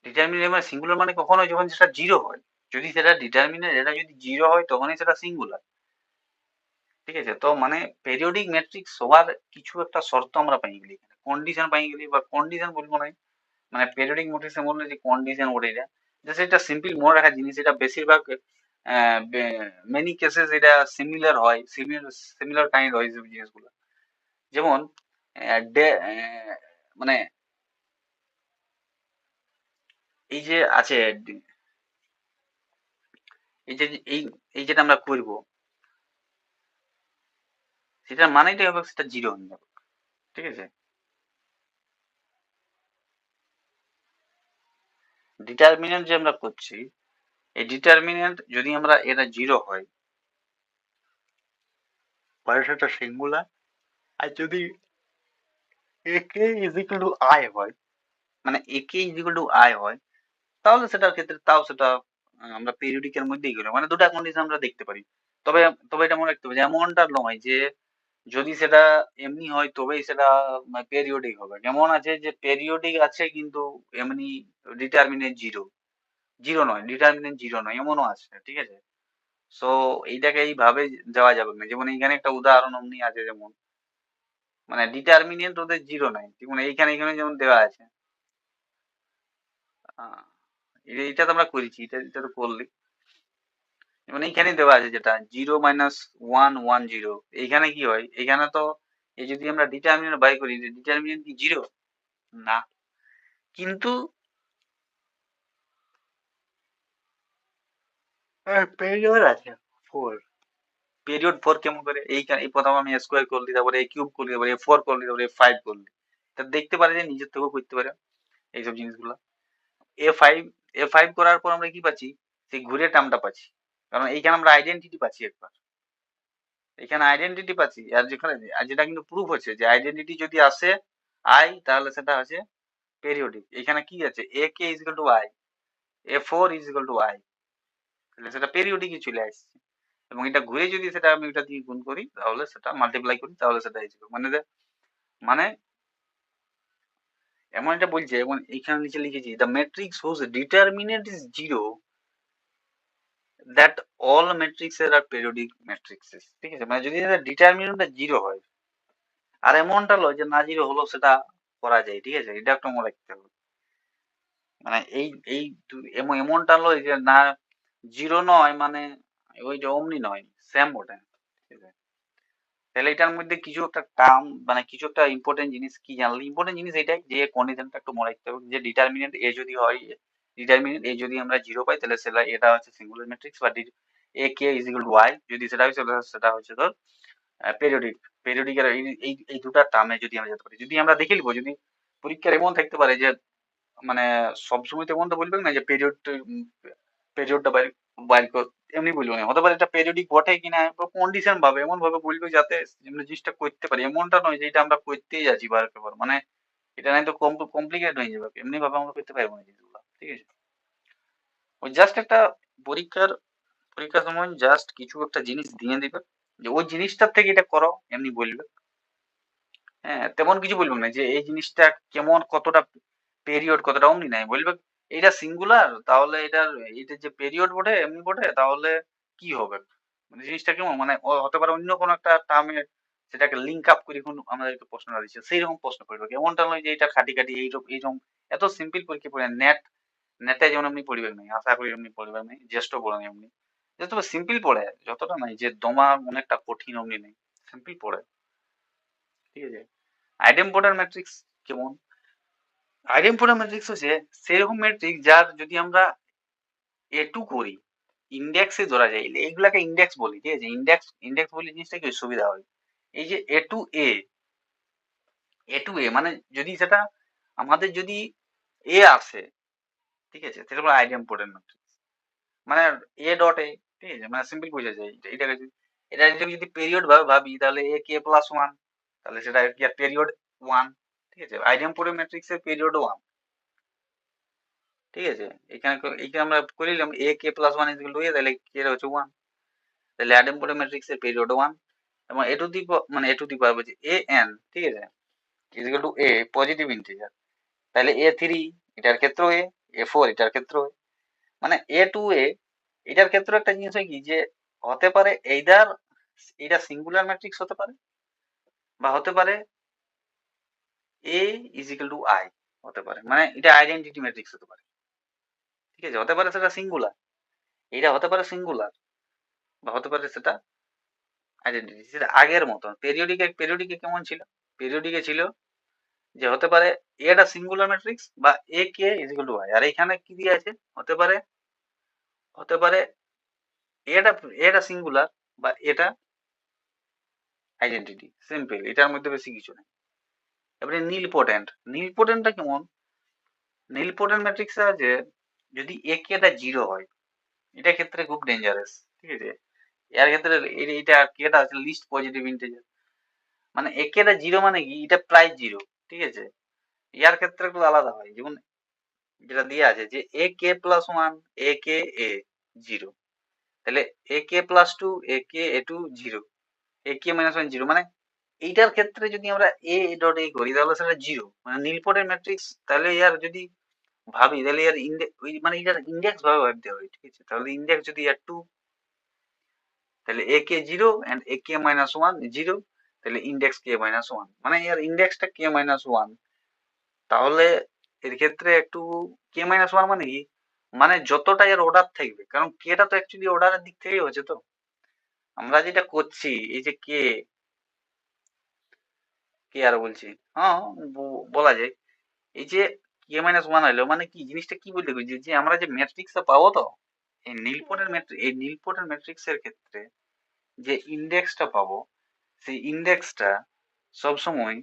ডিটারমিনেন্ট এ মানে সিঙ্গুলার মানে কখন হয়? যখন সেটা জিরো হয়। যদি সেটা ডিটারমিনেন্ট এটা যদি জিরো হয় তখনই সেটা সিঙ্গুলার, ঠিক আছে? তো মানে পেরিওডিক ম্যাট্রিক্স হওয়ার কিছু একটা শর্ত আমরা পাই গেলি, কন্ডিশন পাই গেলি, বা কন্ডিশন বলবো না, মানে পেরিওডিক ম্যাট্রিক্সে বললে যে কন্ডিশন ওঠে এটা, যে সেটা সিম্পল মনে রাখার জিনিস। এটা বেশিরভাগ মেনি কেসেস এটা সিমিলার হয়, সিমিলার কাইন্ড হয় সব জিনিসগুলো। যেমন মানে এই যে আছে, এই যে এই এই যেটা আমরা করব, সেটার মানেটাই হবে সেটা জিরো হয়ে যাবে, ঠিক আছে? ডিটারমিনেন্ট যে আমরা করছি, এই ডিটারমিনেন্ট যদি আমরা এটা জিরো হয় তাহলে সেটা সিঙ্গুলার। আর যদি এ k is equal to I হয়, মানে এ k is equal to I হয়, তাহলে সেটার ক্ষেত্রে তাও সেটা আমরা পিরিয়ডিকের মধ্যেই গেলাম, মানে দুটা কন্ডিশন আমরা দেখতে পারি। তবে তবে এটা মনে রাখতে হবে যে এমনটা নয় যে যদি সেটা এমনি হয় তবেই সেটা পেরিওডিক হবে। যেমন আছে যে পেরিওডিক আছে কিন্তু এমনি ডিটারমিনেন্ট জিরো, জিরো নয়, ডিটারমিনেন্ট জিরো নয়, এমনও আছে, ঠিক আছে? সো এইটাকে এইভাবে দেওয়া যাবে না। যেমন এইখানে একটা উদাহরণ অমনি আছে, যেমন মানে ডিটারমিনেন্ট ওদের জিরো নাই, যেমন এইখানে এখানে যেমন দেওয়া আছে। আহ, এটা তো আমরা করেছি, এটা তো করলি। যেমন এইখানে দেওয়া আছে যেটা zero minus one one zero, এইখানে কি হয়? এইখানে তো এই যদি আমরা ডিটারমিনেন্ট বাই করি, ডিটারমিনেন্ট কি জিরো? না। কিন্তু পেরিয়ড আছে ফোর। পিরিয়ড ফোর কেমন করে? এইখানে এই প্রথম আমি স্কোয়ার করলি, তারপরে এ কিউব করলি, তারপরে এ ফোর করলি, তারপরে এ ফাইভ করলি, তা দেখতে পারে যে নিজের থেকেও করতে পারে এইসব জিনিসগুলো। এ ফাইভ, এ ফাইভ করার পর আমরা কি পাচ্ছি? সেই ঘুরে টার্মটা পাচ্ছি, কারণ এইখানে আমরা আইডেন্টিটি পাচ্ছি একবার, এখানে আইডেন্টিটি পাচ্ছি। আর যেখানে আর যেটা কিন্তু প্রুফ হচ্ছে যে আইডেন্টিটি যদি আসে আই, তাহলে সেটা হচ্ছে পেরিওডিক। এখানে কি আছে? A k is equal to I, A four is equal to I, তাহলে সেটা পেরিওডিকই চলে আসছে। এবং এটা ঘুরে যদি সেটা আমি এটা দিয়ে গুণ করি, তাহলে সেটা মাল্টিপ্লাই করি, তাহলে সেটা ইজ মানে মানে এমন এটা বলছে, এবং এখানে নিচে লিখেছি the matrix whose determinant is zero, that all ম্যাট্রিক্সের আর পেরিওডিক ম্যাট্রিক্সেস, ঠিক আছে? মানে যদি এটা ডিটারমিনেন্টটা জিরো হয়, আর এমনটা লয় যে না জিরো হলো সেটা করা যায়, ঠিক আছে? এটা একটা মনে রাখতে হবে। মানে এই এমনটা লয় যে না জিরো নয় মানে ওই যে অমনি নয়, সেম ওটা, ঠিক আছে? তাহলে এটার মধ্যে কিছু একটা টার্ম, মানে কিছু একটা ইম্পর্টেন্ট জিনিস কি জানলে, ইম্পর্টেন্ট জিনিস এটাই যে কন্ডিশনটা একটু মনে রাখতে হবে যে ডিটারমিনেন্ট এ যদি হয়, ডিটারমিনেন্ট এ যদি আমরা জিরো পাই, তাহলে সেটা এটা হচ্ছে সিঙ্গুলার ম্যাট্রিক্স, বা এ k is equal to Y যদি সেটা হয়, সেটা হচ্ছে তোর পেরিওডিক। পেরিওডিকের এই এই এই দুটা টার্মে যদি আমরা যেতে পারি, যদি আমরা দেখে নিবো, যদি পরীক্ষার এমন থাকতে পারে যে মানে সবসময় তো এমন তো বলবে না যে পিরিয়ডটা বাইর বাইর কর, এমনি বলবো না, হতে পারে এটা পেরিয়ডিক বটে কিনা কন্ডিশন ভাবে এমন ভাবে বলবে যাতে আমরা জিনিসটা করতে পারি। এমনটা নয় যে এটা আমরা করতেই যাচ্ছি বার পেপার, মানে এটা নাই তো কমপ্লিকেট হয়ে যাবে, এমনি ভাবে আমরা করতে পারবো না জিনিসগুলো, ঠিক আছে? ওই জাস্ট একটা পরীক্ষার পরীক্ষার সময় জাস্ট কিছু একটা জিনিস দিয়ে দিবে যে ওই জিনিসটার থেকে এটা করো, এমনি বলবে। হ্যাঁ, তেমন কিছু বলবো না যে এই জিনিসটা কেমন, কতটা পেরিয়ড, কতটা অমনি নাই, বলবে এটা সিঙ্গুলার, তাহলে এটার এটা যে পেরিয়ড বটে এমনি বটে, তাহলে কি হবে? মানে জিনিসটা কেমন, মানে হতে পারে অন্য কোনো একটা টার্মে সেটাকে লিঙ্ক আপ করে কোন আমাদেরকে প্রশ্নটা দিচ্ছে, সেই রকম প্রশ্ন করবে। এমনটা নয় যে এটা খাটি খাটি এইরকম এত সিম্পল পরীক্ষা পড়ে নেটে যেমন এমনি পড়বে নাই, আশা করি এমনি পড়বে নাই, জ্যেষ্ঠ পড়ে নাই এমনি, যতটা সিম্পল পড়ে, যতটা নাই যে দমা অনেকটা কঠিন অমনি নেই, সিম্পল পড়ে, ঠিক আছে? আইডেম্পোটার ম্যাট্রিক্স কেমন? আইডেম্পোটার ম্যাট্রিক্স হচ্ছে সেরকম ম্যাট্রিক্স যার যদি আমরা এ টু করি, ইন্ডেক্সে ধরা যায়, এইগুলাকে ইন্ডেক্স বলি, ঠিক আছে? ইন্ডেক্স ইন্ডেক্স বলে জিনিসটা কি সুবিধা হয়, এই যে এ টু এ মানে যদি সেটা আমাদের যদি এ আসে, ঠিক আছে, সেটা হলো আইডেম্পোটেন্ট ম্যাট্রিক্স। মানে এ ডট এ, ঠিক আছে, মানে সিম্পল বোঝা যায় এটাকে। এটা যদি পিরিয়ড ভাবে ভাবি তাহলে এ কে প্লাস ওয়ান, তাহলে সেটা কি পিরিয়ড ওয়ান। ঠিক আছে, আইডেম্পোরের ম্যাট্রিক্সের পিরিয়ড ওয়ান। ঠিক আছে, এখানে আমরা করে নিলাম A k plus one is equal to A, তাহলে কে হচ্ছে ওয়ান, তাহলে আইডেম্পোরের ম্যাট্রিক্সের পিরিয়ড ওয়ান। এবং এ টু দি মানে এ টু দি পাওয়ার বলছি এ এন, ঠিক আছে, is equal to A positive integer, তাহলে এ থ্রি এটার ক্ষেত্র এ ফোর এটার ক্ষেত্র মানে এ টু এ এটার ক্ষেত্রে একটা জিনিস হয় কি যে হতে পারে এইদার এটা সিঙ্গুলার ম্যাট্রিক্স হতে পারে, বা হতে পারে এ ইজ ইকুয়াল টু আই হতে পারে, মানে এটা আইডেন্টিটি ম্যাট্রিক্স হতে পারে। ঠিক আছে, হতে পারে সেটা সিঙ্গুলার, এটা হতে পারে সিঙ্গুলার, বা হতে পারে সেটা আইডেন্টিটি। সেটা আগের মতন পেরিয়ডিকে কেমন ছিল, পেরিয়ডিকে ছিল যে হতে পারে এটা সিঙ্গুলার ম্যাট্রিক্স বা এ k is equal to I, আর এখানে কি দিয়ে আছে হতে পারে এটা এটা সিঙ্গুলার বা এটা আইডেন্টিটি, সিম্পল, এটার মধ্যে বেশি কিছু নেই। এবারে নীল পোটেন্টটা কেমন, নীল পোটেন্ট ম্যাট্রিক্স আছে যদি এ কে টা জিরো হয়, এটা ক্ষেত্রে খুব ডেঞ্জারাস। ঠিক আছে, এর ক্ষেত্রে এটা কেটা আছে লিস্ট পজিটিভ ইন্টিজার, মানে এ কে টা জিরো মানে কি এটা প্রায় জিরো। ঠিক আছে, ইয়ার ক্ষেত্রে একটু আলাদা হয়, যেমন যেটা দিয়ে আছে যে এ k plus one A K A zero, তাহলে A k plus two A K A two zero, A k minus one zero, মানে এইটার ক্ষেত্রে যদি আমরা এ ডট এ করি তাহলে সেটা জিরো, মানে নীলপটের ম্যাট্রিক্স। তাহলে ইয়ার যদি ভাবি তাহলে ইয়ার মানে এটার ইন্ডেক্স ভাবে ভাবতে হবে। ঠিক আছে, তাহলে ইন্ডেক্স যদি ইয়ার টু, তাহলে A k zero and A k minus one zero, তাহলে ইন্ডেক্স কে মাইনাস ওয়ান, মানে ইয়ার ইন্ডেক্সটা কে মাইনাস ওয়ান। তাহলে এর ক্ষেত্রে একটু কে মাইনাস ওয়ান মানে কি, মানে যতটা এর অর্ডার থাকবে, কারণ কেটা তো অ্যাকচুয়ালি অর্ডারের দিক থেকেই হচ্ছে। তো আমরা যেটা করছি এই যে কে কে আর বলছি, হ্যাঁ বলা যায় এই যে কে মাইনাস ওয়ান হলো মানে কি জিনিসটা কি বলতে গেছি যে আমরা যে ম্যাট্রিক্সটা পাবো, তো এই নীলপটের ম্যাট্রিক্স এর ক্ষেত্রে যে ইন্ডেক্সটা পাবো, সেই ইন্ডেক্সটা সবসময়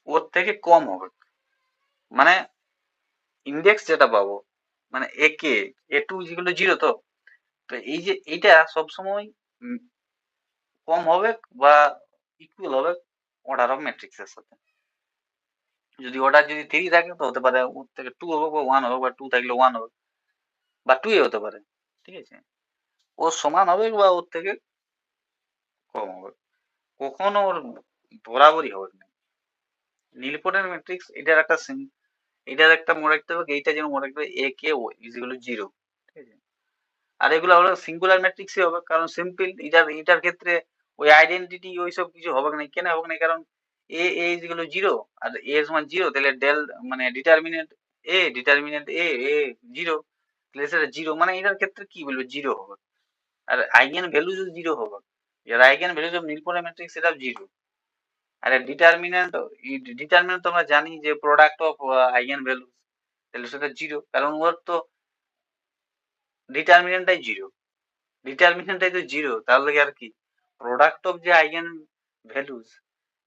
ওর থেকে কম হবে, মানে ইন্ডেক্স যেটা পাবো মানে এ কে এ টু যেগুলো জিরো, তো তো এই যে এইটা সবসময় কম হবে বা ইকুয়াল হবে অর্ডার অফ ম্যাট্রিক্স এর সাথে। যদি অর্ডার যদি থ্রি থাকে তো হতে পারে ওর থেকে টু হবে বা ওয়ান হবে, বা টু থাকলে ওয়ান হবে বা টু এ হতে পারে। ঠিক আছে, ওর সমান হবে বা ওর থেকে কম হবে, কখনো ওর বরাবরই হবে না। নীলপটের ম্যাট্রিক্স এটার একটা মনে রাখতে হবে, এইটা যেন মনে রাখতে হবে এ কে ও ইজ ইকুয়াল টু জিরো। ঠিক আছে, আর এগুলো হলো সিঙ্গুলার ম্যাট্রিক্সই হবে, কারণ সিম্পল এটার ক্ষেত্রে ওই আইডেন্টিটি ওইসব কিছু হবে না। কেন হবে না, কারণ এ ইজ ইকুয়াল টু জিরো আর এ সমান জিরো, তাহলে মানে ডিটারমিনেন্ট এ জিরো, তাহলে সেটা জিরো, মানে এটার ক্ষেত্রে কি বলবো জিরো হবে। আর আইগেন ভ্যালু যদি জিরো হবে, এর আইগেন ভ্যালু অফ নীলপটের ম্যাট্রিক্স সেটাও জিরো। আর ডিটারমিনেন্ট তো আমরা জানি যে প্রোডাক্ট অফ আইগেন ভ্যালু, তাহলে সেটা জিরো, কারণ ওর তো ডিটারমিনেন্টটাই জিরো, ডিটারমিনেন্টটাই তো জিরো, তাহলে আর কি প্রোডাক্ট অফ যে আইগেন ভ্যালুস,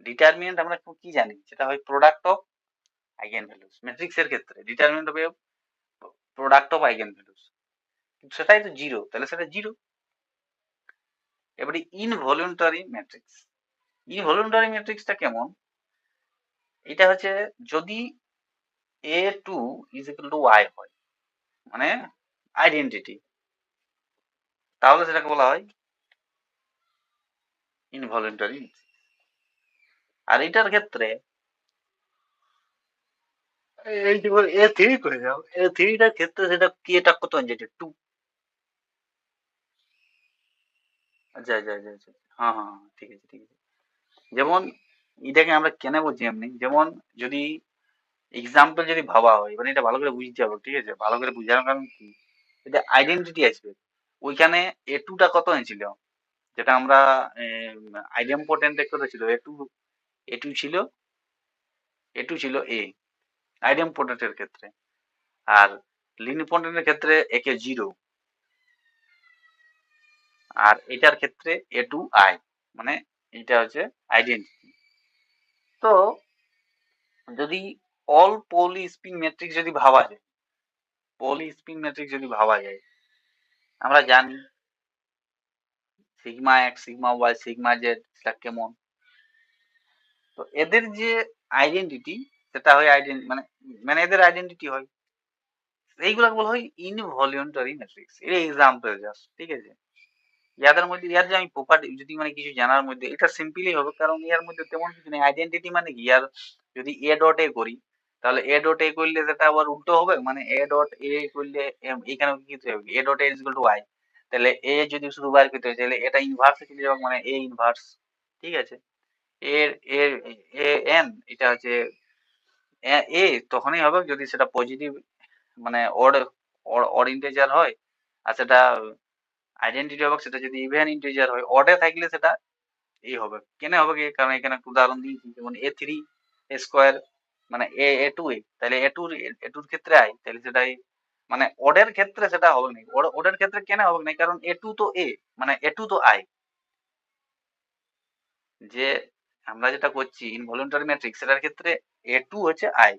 ডিটারমিনেন্ট আমরা কি জানি সেটা হয় product of eigen values, matrix এর ক্ষেত্রে ডিটারমিনেন্ট হবে প্রোডাক্ট অফ আইগেন ভ্যালুস, সেটাই তো জিরো, তাহলে সেটা জিরো। এবারে ইনভলিউন্টারি ম্যাট্রিক্সটা কেমন, এটা হচ্ছে যদি A two is equal to Y হয়, মানে আইডেন্টিটি, তাহলে সেটাকে বলা হয় ইনভলিউন্টারি। আর এটার ক্ষেত্রে এই যে এ থ্রি করে যাও, এ থ্রিটার ক্ষেত্রে সেটা কি, এটা কত যেটা টু। আচ্ছা আচ্ছা আচ্ছা আচ্ছা, হ্যাঁ হ্যাঁ হ্যাঁ, ঠিক আছে ঠিক আছে। যেমন এটাকে আমরা কেন বলছি এমনি, যেমন যদি এক্সাম্পল যদি ভাবা হয়, মানে এটা ভালো করে বুঝতে হবে। ঠিক আছে, ভালো করে বুঝানোর কারণ কি, এটা আইডেন্টিটি আসবে ওইখানে এ টুটা কত হয়েছিল, যেটা আমরা আইডেম্পোটেন্টে করেছিল এ টু ছিল এ টু ছিল আইডেম্পোটেন্টের ক্ষেত্রে, আর লিনিপোটেন্টের ক্ষেত্রে একে জিরো, আর এটার ক্ষেত্রে এ টু আই, মানে এটা হচ্ছে আইডেন্টিটি। তো যদি অল পলি স্পিন ম্যাট্রিক্স যদি ভাবা যায়, আমরা জানি sigma x, sigma y, sigma z, সেটা কেমন। তো এদের যে আইডেন্টিটি, সেটা হয় মানে মানে এদের আইডেন্টিটি হয়, এইগুলাকে বলা হয় ইনভলিউন্টারি ম্যাট্রিক্স। এর এক্সাম্পল জাস্ট, ঠিক আছে। ইয়াদের মধ্যে ইয়ার যে আমি প্রপার্টি যদি মানে কিছু জানার মধ্যে, এটা সিম্পলি হবে, কারণ ইয়ার মধ্যে তেমন কিছু নেই। আইডেন্টিটি মানে কি, ইয়ার যদি এ ডট এ করি, তাহলে এ ডট এ করলে সেটা আবার উল্টো হবে, মানে এ ডট এ করলে এখানে কি হবে, A dot A is equal to Y. তাহলে এ যদি শুধু বার করতে হয়, তাহলে এটা ইনভার্স চলে যাবে, মানে এ ইনভার্স, ঠিক আছে। এর এর এ এন, এটা হচ্ছে এ তখনই হবে যদি সেটা পজিটিভ, মানে অড অড ইন্টিজার হয়, আর সেটা আইডেন্টিটি হবে সেটা যদি ইভেন ইন্টিজার হয়। অডে থাকলে সেটা এই হবে, কেন হবে কি, কারণ এখানে একটা উদাহরণ দিয়েছি, যেমন এ থ্রি এ স্কোয়ার, মানে এ এ টু এ, তাহলে এ টুর ক্ষেত্রে আই, তাহলে সেটাই মানে অডের ক্ষেত্রে সেটা হবে না। অডের ক্ষেত্রে কেন হবে না, কারণ এ টু তো এ, মানে এ টু তো আই। যে আমরা যেটা করছি ইনভলিউন্টারি ম্যাট্রিক্স, সেটার ক্ষেত্রে এ টু হচ্ছে আই,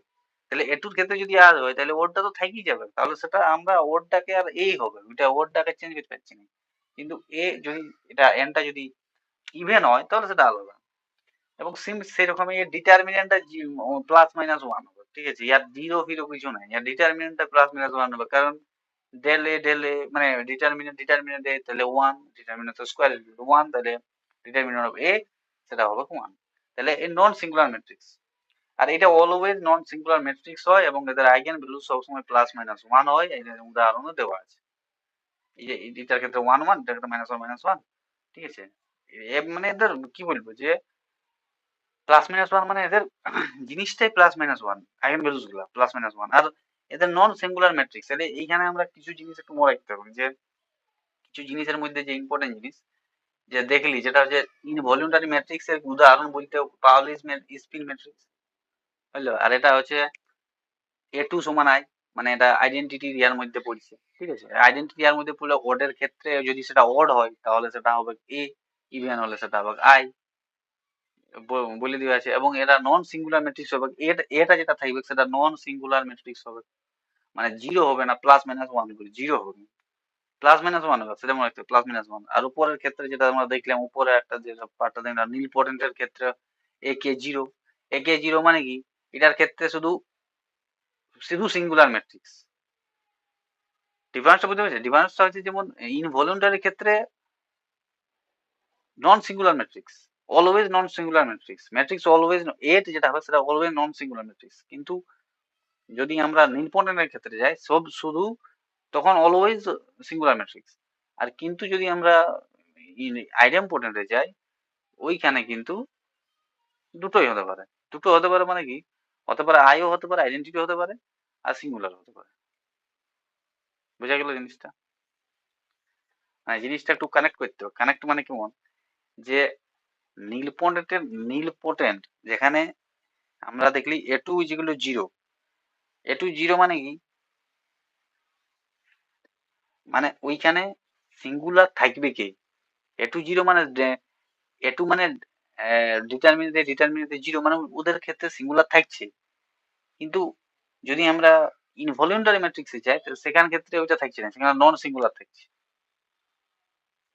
তাহলে এ টুর ক্ষেত্রে যদি আর হয়, তাহলে ওরটা তো থাকি যাবে, তাহলে সেটা আমরা ওরটাকে আর এই হবে, ওইটা ওরটাকে চেঞ্জ করতে পারছি না। কিন্তু এ যদি এটা এনটা যদি ইভেন হয়, তাহলে সেটা আলাদা। এবং সেরকমই এর ডিটারমিনেন্টটা প্লাস মাইনাস ওয়ান হবে, ঠিক আছে। ইয়ার জিরো ফিরো কিছু নাই, ইয়ার ডিটারমিনেন্টটা প্লাস মাইনাস ওয়ান হবে, কারণ ডেল এ মানে ডিটারমিনেন্ট এ, তাহলে ওয়ান, ডিটারমিনেন্ট স্কোয়ার ওয়ান, তাহলে ডিটারমিনেন্ট অফ এ সেটা হবে ওয়ান। তাহলে এই নন সিঙ্গুলার ম্যাট্রিক্স, আর এটা অলওয়েজ নন সিঙ্গুলার ম্যাট্রিক্স হয়, এবং এদের আইগেন ভ্যালু সবসময় প্লাস মাইনাস ওয়ান হয়, এই উদাহরণও দেওয়া আছে। এই যে এটার ক্ষেত্রে ওয়ান ওয়ান, এটার ক্ষেত্রে মাইনাস ওয়ান, ঠিক আছে। মানে এদের কি বলবো, যে প্লাস মাইনাস ওয়ান মানে এদের জিনিসটাই plus minus one, eigen values গুলা প্লাস মাইনাস ওয়ান। আর এদের নন সিঙ্গুলার ম্যাট্রিক্স, এদের এইখানে আমরা কিছু জিনিস একটু মনে রাখতে হবে, যে কিছু জিনিসের মধ্যে যে ইম্পর্টেন্ট জিনিস যে দেখলি, যেটা হচ্ছে ইনভলিউন্টারি ম্যাট্রিক্স এর উদাহরণ বলতে পাওলিস স্পিন ম্যাট্রিক্স বুঝলো, আর এটা হচ্ছে এ টু সমান আই, মানে এটা আইডেন্টিটি ইয়ার মধ্যে পড়ছে, ঠিক আছে। আইডেন্টিটি ইয়ার মধ্যে পড়লে অডের ক্ষেত্রে যদি সেটা অড হয়, তাহলে সেটা হবে এ, ইভেন হলে সেটা হবে আই, বলে দেওয়া আছে। এবং এরা নন সিঙ্গুলার ম্যাট্রিক্স হবে, এটা যেটা থাকবে সেটা নন সিঙ্গুলার ম্যাট্রিক্স হবে, মানে জিরো হবে না, প্লাস মাইনাস ওয়ান করে জিরো হবে, প্লাস মাইনাস ওয়ান হবে, সেটা মনে রাখতে প্লাস মাইনাস ওয়ান। আর উপরের ক্ষেত্রে যেটা আমরা দেখলাম, উপরে একটা যে পার্টটা দেখলাম নীল পটেন্টের ক্ষেত্রে এ কে জিরো, এ কে জিরো মানে কি, এটার ক্ষেত্রে শুধু শুধু সিঙ্গুলার ম্যাট্রিক্স। ডিফারেন্সটা বুঝতে পেরেছি, ডিফারেন্সটা হচ্ছে যেমন ইনভলিউন্টারি ক্ষেত্রে non singular matrix, always non singular matrix, matrix always at যেটা হবে সেটা অলওয়েজ নন সিঙ্গুলার ম্যাট্রিক্স। কিন্তু যদি আমরা নিম্পটেন্টের ক্ষেত্রে যাই, সব শুধু তখন অলওয়েজ সিঙ্গুলার ম্যাট্রিক্স। আর কিন্তু যদি আমরা আইডেম্পোটেন্টে যাই, ওইখানে কিন্তু দুটোই হতে পারে। দুটো হতে পারে মানে কি, হতে পারে আইও হতে পারে, আইডেন্টিটি হতে পারে, আর সিঙ্গুলার হতে পারে। বোঝা গেল জিনিসটা, মানে জিনিসটা একটু কানেক্ট করতে হবে। কানেক্ট মানে কেমন, যে নীল পোটেন্ট যেখানে আমরা দেখলি এ টু যেগুলো জিরো, এ টু জিরো মানে কি, মানে ওইখানে সিঙ্গুলার থাকবে কে, এ টু জিরো মানে এ টু মানে ডিটারমিনেন্টে জিরো, মানে ওদের ক্ষেত্রে সিঙ্গুলার থাকছে। কিন্তু যদি আমরা ইনভলিউন্টারি ম্যাট্রিক্সে যাই, তো সেখান ক্ষেত্রে ওইটা থাকছে না, সেখানে নন সিঙ্গুলার থাকছে।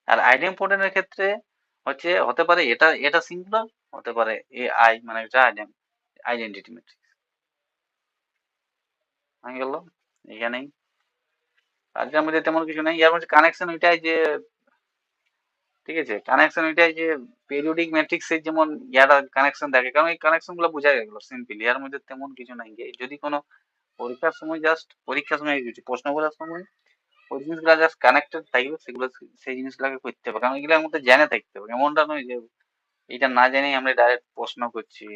আর আইডেম্পোটেন্টের ক্ষেত্রে হচ্ছে হতে পারে এটা এটা সিঙ্গুলার, হতে পারে এ আই, মানে এটা আইডেন্টিটি ম্যাট্রিক্স হয়ে গেল এখানেই। আর যার মধ্যে তেমন কিছু নেই, এর মধ্যে কানেকশন ওইটাই যে, ঠিক আছে, কানেকশন ওইটাই যে পেরিওডিক ম্যাট্রিক্সের যেমন ইয়ারা কানেকশন থাকে, কারণ এই কানেকশন গুলো বোঝা গেল সিম্পলি, এর মধ্যে তেমন কিছু নাই। যদি কোনো পরীক্ষার সময় জাস্ট পরীক্ষার সময় কিছু প্রশ্ন করার সময় ওই জিনিসগুলো জাস্ট কানেক্টেড থাকবে, সেগুলো সেই জিনিসগুলোকে করতে হবে, কারণ এগুলোর মধ্যে জেনে থাকতে হবে। এমনটা নয় যে এটা না জেনেই আমরা ডাইরেক্ট প্রশ্ন করছি।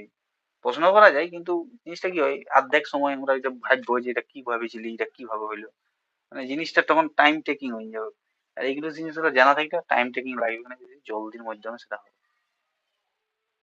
প্রশ্ন করা যায়, কিন্তু জিনিসটা কি হয়, অর্ধেক সময় আমরা ওইটা ভাববো যে এটা কি ভাবেছিলি, এটা কিভাবে হইলো, মানে জিনিসটা তখন টাইম টেকিং হয়ে যাবে। আর এইগুলো জিনিসগুলো জানা থাকলে টাইম টেকিং লাগবে না, যদি জলদির মাধ্যমে সেটা হবে।